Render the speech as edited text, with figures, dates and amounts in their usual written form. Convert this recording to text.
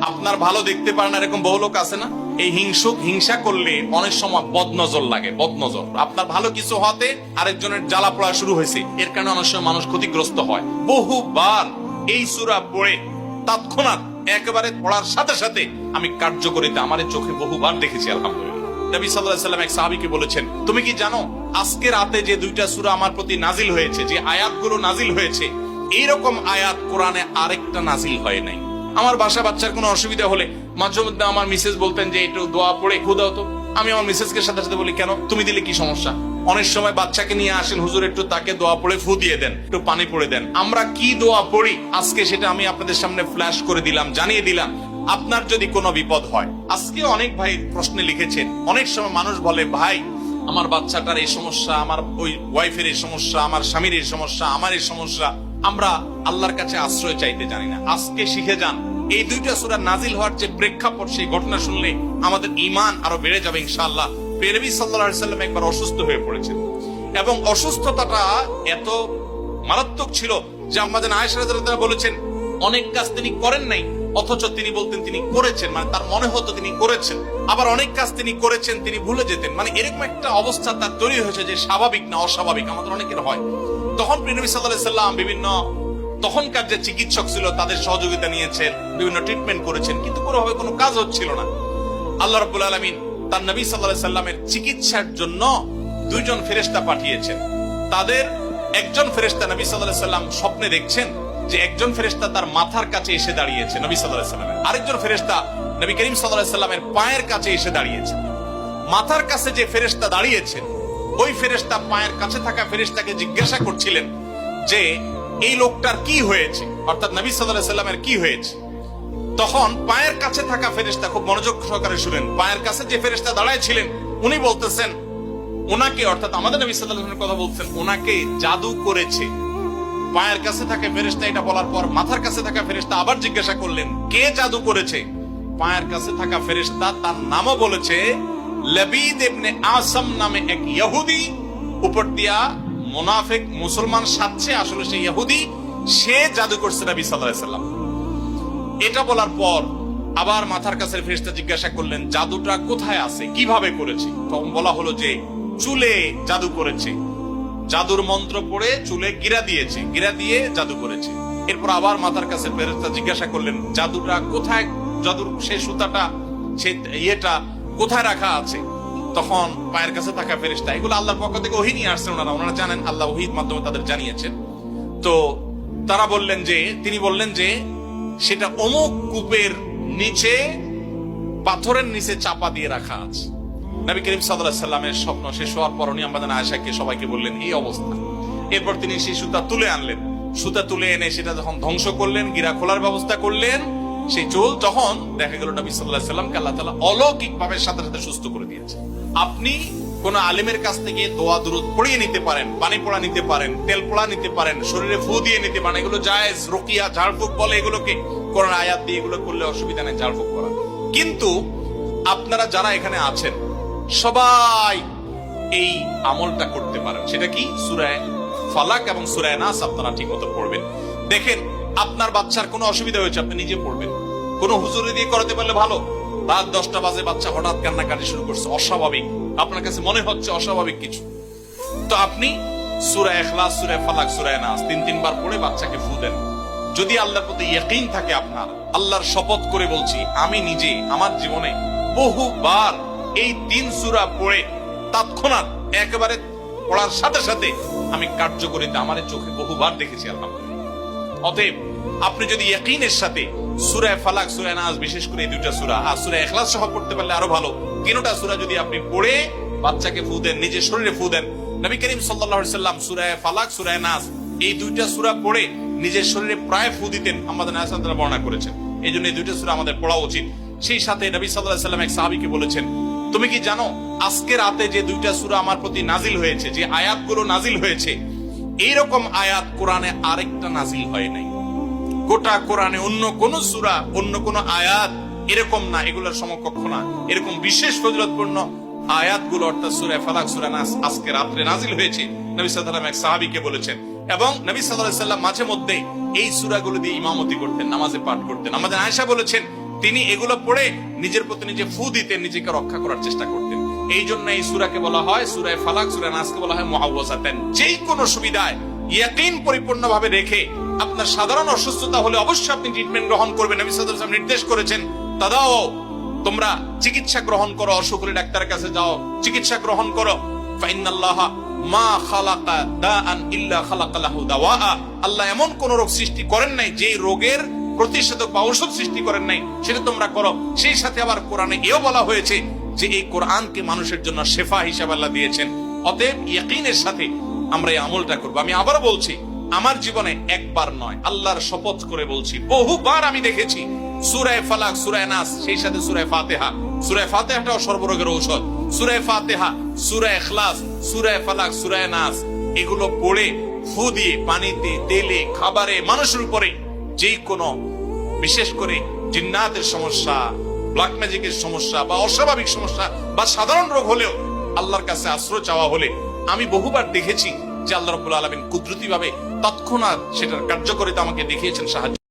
আপনার ভালো দেখতে পারেন না, এরকম বহু লোক আছে না? এই হিংসা করলে অনেক সময় বদনজর লাগে, বদনজর। আপনার ভালো কিছু হতে আরেকজনের জ্বালা পড়া শুরু হয়েছে, এর কারণে অনেক সময় মানুষ ক্ষতিগ্রস্ত হয়। বহুবার এই সূরা পড়ে তৎক্ষণাৎ একেবারে পড়ার সাথে সাথে আমি কার্যকরিতা আমার চোখে বহুবার দেখেছি, আলহামদুলিল্লাহ। নবী সাল্লাল্লাহু আলাইহি ওয়াসাল্লাম এক সাহাবীকে বলেছেন, তুমি কি জানো আজকে রাতে যে দুইটা সূরা আমার প্রতি নাজিল হয়েছে, যে আয়াতগুলো নাজিল হয়েছে, এইরকম আয়াত কোরআনে আরেকটা নাজিল হয় নাই। আমার বাচ্চার কোনো অসুবিধা হলে মাঝে মধ্যে আমার মিসেস বলতেন যে একটু দোয়া পড়ে খু দাও তো। আমি আমার মিসেসকে সাথে সাথে বলি, কেন, তুমি দিলে কি সমস্যা? অনেক সময় বাচ্চাকে নিয়ে আসেন, হুজুর একটু তাকে দোয়া পড়ে ফু দিয়ে দেন, একটু পানি পড়ে দেন। আমরা কি দোয়া পড়ি আজকে সেটা আমি আপনাদের সামনে ফ্ল্যাশ করে দিলাম, জানিয়ে দিলাম। আপনার যদি কোনো বিপদ হয়, আজকে অনেক ভাই প্রশ্নে লিখেছেন, অনেক সময় মানুষ বলে, ভাই আমার বাচ্চাটার এই সমস্যা, আমার ওই ওয়াইফের এই সমস্যা, আমার স্বামীর এই সমস্যা, আমার এই সমস্যা। আমরা আল্লাহর কাছে আশ্রয় চাইতে জানি না। আজকে শিখে যান, এই দুইটা সূরা নাজিল হওয়ার যে প্রেক্ষাপট, সেই ঘটনা শুনলে আমাদের ঈমান আরো বেড়ে যাবে ইনশাআল্লাহ। নবী সাল্লাল্লাহু আলাইহি ওয়াসাল্লাম একবার অসুস্থ হয়ে পড়েছেন এবং অসুস্থতাটা এত মারাত্মক ছিল যে আম্মা জান আয়েশা রাদিয়াল্লাহু তাআলা বলেছেন, অনেক কাজ তিনি করেন নাই, অথচ তিনি বলতেন তিনি করেছেন, মানে তার মনে হতো তিনি করেছেন। আবার অনেক কাজ তিনি করেছেন, তিনি ভুলে যেতেন। মানে এরকম একটা অবস্থা তার তৈরি হয়েছে যে স্বাভাবিক না অস্বাভাবিক, আমাদের অনেকের হয়। তখন নবী সাল্লাল্লাহু আলাইহি ওয়াসাল্লাম বিভিন্ন তখনকার যে চিকিৎসক ছিল তাদের সহযোগিতা নিয়েছেন, বিভিন্ন ট্রিটমেন্ট করেছেন, কিন্তু কোনোভাবে কোনো কাজ হচ্ছিল না। আল্লাহ রাব্বুল আলামিন তার নবী সাল্লাল্লাহু আলাইহি সাল্লামের চিকিৎসার জন্য দুইজন ফেরেশতা পাঠিয়েছেন। তাদের একজন ফেরেশতা নবী সাল্লাল্লাহু আলাইহি সাল্লাম স্বপ্নে দেখছেন যে একজন ফেরেশতা তার মাথার কাছে এসে দাঁড়িয়েছে নবী সাল্লাল্লাহু আলাইহি সাল্লামের, আরেকজন ফেরেশতা নবী করিম সাল্লাল্লাহু আলাইহি সাল্লামের পায়ের কাছে এসে দাঁড়িয়েছে। মাথার কাছে যে ফেরেশতা দাঁড়িয়েছেন, ওই ফেরেশতা পায়ের কাছে থাকা ফেরেশতাকে জিজ্ঞাসা করছিলেন যে এই লোকটার কি হয়েছে, অর্থাৎ নবী সাল্লাল্লাহু আলাইহি সাল্লামের কি হয়েছে। তখন পায়ের কাছে থাকা ফেরেশতা খুব মনোযোগ সহকারে শুনেন, পায়ের কাছে যে ফেরেশতা দাঁড়ায় ছিলেন উনি বলতেছেন, ওনাকে, অর্থাৎ আমাদের নবী সাল্লাল্লাহু আলাইহি ওয়াসাল্লামের কথা বলছেন, ওনাকে জাদু করেছে। পায়ের কাছে থাকা ফেরেশতা এটা বলার পর মাথার কাছে থাকা ফেরেশতা আবার জিজ্ঞাসা করলেন, কে জাদু করেছে? পায়ের কাছে থাকা ফেরেশতা তার নামও বলেছে, লাবিদ ইবনে আসাম নামে এক ইহুদি, উপর দিয়া মুনাফিক মুসলমান সাজছে, আসলে সে ইহুদি, সে জাদু করছে নবী সাল্লাল্লাহু আলাইহি ওয়াসাল্লাম। এটা বলার পর আবার মাথার কাছে ফেরেশতা জিজ্ঞাসা করলেন, জাদুটা কোথায় আছে, কিভাবে করেছে? তখন বলা হলো যে চুলে জাদু করেছে, জাদুর মন্ত্র পড়ে চুলে গিরা দিয়েছে, গিরা দিয়ে জাদু করেছে। এরপর আবার মাথার কাছে ফেরেশতা জিজ্ঞাসা করলেন, জাদুটা কোথায়, জাদুর সেই সুতাটা, সেই ইয়েটা কোথায় রাখা আছে? তখন পায়ের কাছে থাকা ফেরেশতা, এগুলো আল্লাহর পক্ষ থেকে ওহী নিয়ে আসছেন, ওনারা জানেন, আল্লাহ ওহীর মাধ্যমে তাদের জানিয়েছেন। তো তারা বললেন যে, তিনি বললেন যে সেটা অমুক কূপের নিচে, পাথরের নিচে চাপা দিয়ে রাখা আছে। নবী করিম সাল্লাল্লাহু আলাইহি সাল্লামের স্বপ্ন শেষ হওয়ার পর উনি আম্মা জান আয়েশাকে সবাইকে বললেন এই অবস্থা। এরপর তিনি সেই সুতা তুলে আনলেন, সুতা তুলে এনে সেটা যখন ধ্বংস করলেন, গিরা খোলার ব্যবস্থা করলেন, সেই চুল, তখন দেখা গেল নবী সাল্লাল্লাহু আলাইহি সাল্লামকে আল্লাহ তাআলা অলৌকিক ভাবে সাথে সাথে সুস্থ করে দিয়েছে। আপনি কোন আলিমের কাছ থেকে দোয়া দুরূদ পড়িয়ে নিতে পারেন, পানি পড়া নিতে পারেন, তেল পড়া নিতে পারেন, শরীরে ফু দিয়ে নিতে পারেন, এগুলো জায়েজ। রুকিয়া, ঝাড়ফুঁক বলে এগুলোকে, কোরআন আয়াত দিয়ে এগুলো করলে অসুবিধা নেই ঝাড়ফুঁক করা। কিন্তু আপনারা যারা এখানে আছেন সবাই এই আমলটা করতে পারেন। সেটা কি? সূরা ফালাক এবং সূরা নাস আপনারা ঠিকমতো পড়বেন। দেখেন আপনার বাচ্চার কোনো অসুবিধা হয়েছে, আপনি নিজে পড়বেন। কোন হুজুরে দিয়ে করাতে পারলে ভালো। রাত 10টা বাজে বাচ্চা হঠাৎ কান্নাকাটি শুরু করছে, অস্বাভাবিক, আপনার কাছে মনে হচ্ছে অস্বাভাবিক কিছু, তো আপনি সূরা ইখলাস, সূরা ফালাক, সূরা নাস 3 বার পড়ে বাচ্চাকে ফু দেন। যদি আল্লাহর প্রতি ইয়াকিন থাকে আপনার, আল্লাহর শপথ করে বলছি, আমি নিজে আমার জীবনে বহুবার এই 3 সূরা পড়ে তৎক্ষণাৎ একেবারে পড়ার সাথে সাথে আমি কার্যকরিতা আমার চোখে বহুবার দেখেছি, আলহামদুলিল্লাহ। অতএব আপনি যদি ইয়াকিনের সাথে সূরা ফালাক, সূরা নাস, বিশেষ করে এই দুইটা সূরা আর সূরা ইখলাস সহ পড়তে পারলে আরো ভালো, তিনটা সূরা যদি আপনি পড়ে বাচ্চাকে ফু দেন, নিজের শরীরে ফু দেন। নবী করিম সাল্লাল্লাহু আলাইহি সাল্লাম সূরা ফালাক, সূরা নাস এই দুইটা সূরা পড়ে নিজের শরীরে প্রায় ফু দিতেন, আমাদের আয়েশা রাদিয়াল্লাহু বর্ণনা করেছেন। এই জন্য এই দুইটা সূরা আমাদের পড়া উচিত। সেই সাথে নবী সাল্লাল্লাহু আলাইহি সাল্লাম এক সাহাবীকে বলেছেন, তুমি কি জানো আজকে রাতে যে দুইটা সূরা আমার প্রতি নাজিল হয়েছে, যে আয়াতগুলো নাজিল হয়েছে, এইরকম আয়াত কোরআনে আরেকটা নাজিল হয় নাই। গোটা কোরআনে অন্য কোন সূরা, অন্য কোন আয়াত এরকম না, এগুলোর সমকক্ষ না। এরকম বিশেষ ফজিলতপূর্ণ আয়াতগুলো, অর্থাৎ সূরা ফালাক, সূরা নাস আজকে রাতে নাজিল হয়েছে, নবী সাল্লাল্লাহু আলাইহি ওয়াসাল্লাম এক সাহাবীকে বলেছেন। এবং নবী সাল্লাল্লাহু আলাইহি ওয়াসাল্লাম মাঝে মধ্যে এই সূরাগুলো দিয়ে ইমামতি করতেন, নামাজে পাঠ করতেন। আমাদের আয়েশা বলেছেন তিনি এগুলো পড়ে নিজের প্রতি নিজে ফু দিতেন, নিজেকে রক্ষা করার চেষ্টা করতেন। এই জন্য এই সূরাকে বলা হয় সূরা ফালাক, সূরা নাসকে বলা হয় মুআওয়াযাতান। যেই কোনো সুবিধায় ইয়াকিন পরিপূর্ণভাবে রেখে, আপনার সাধারণ অসুস্থতা হলে অবশ্যই আপনি ট্রিটমেন্ট গ্রহণ করবেন। নবী সাল্লাল্লাহু আলাইহি ওয়াসাল্লাম নির্দেশ করেছেন, তাদাও, তোমরা চিকিৎসা গ্রহণ করো, অসুখ হলে ডাক্তারের কাছে যাও, চিকিৎসা গ্রহণ করো। ফাইনাল্লাহা মা খালাকা দাআন ইল্লা খালাকা লাহু দাওয়া। আল্লাহ এমন কোন রোগ সৃষ্টি করেন নাই যে রোগের প্রতিষেধক বা ঔষধ সৃষ্টি করেন নাই, সেটা তোমরা করো। সেই সাথে আবার কোরআনে এও বলা হয়েছে যে এই কোরআনকে মানুষের জন্য শেফা হিসাবে আল্লাহ দিয়েছেন। অতএব ইয়াকিনের সাথে আমরা এই আমলটা করবো। আমি আবার বলছি, আমার জীবনে একবার নয়, আল্লাহর শপথ করে বলছি, বহুবার আমি দেখেছি সূরা ফালাক, সূরা নাস, সেই সাথে সূরা ফাতিহা। সূরা ফাতিহাটাও সর্বরোগের ঔষধ। সূরা ফাতিহা, সূরা ইখলাস, সূরা ফালাক, সূরা নাস, এগুলো পড়ে ফু দিয়ে, পানিতে, তেলে, খাবারে, মানুষের উপরে যেই কোনো, বিশেষ করে জিন্নাতের সমস্যা, ব্ল্যাক ম্যাজিকের সমস্যা বা অস্বাভাবিক সমস্যা বা সাধারণ রোগ হলেও আল্লাহর কাছে আশ্রয় চাওয়া হলে আমি বহুবার দেখেছি যে আল্লাহ রাব্বুল আলামিন কুদরতি ভাবে তৎক্ষণাৎ সেটার কার্যকারিতা আমাকে দেখিয়েছেন, সাহায্য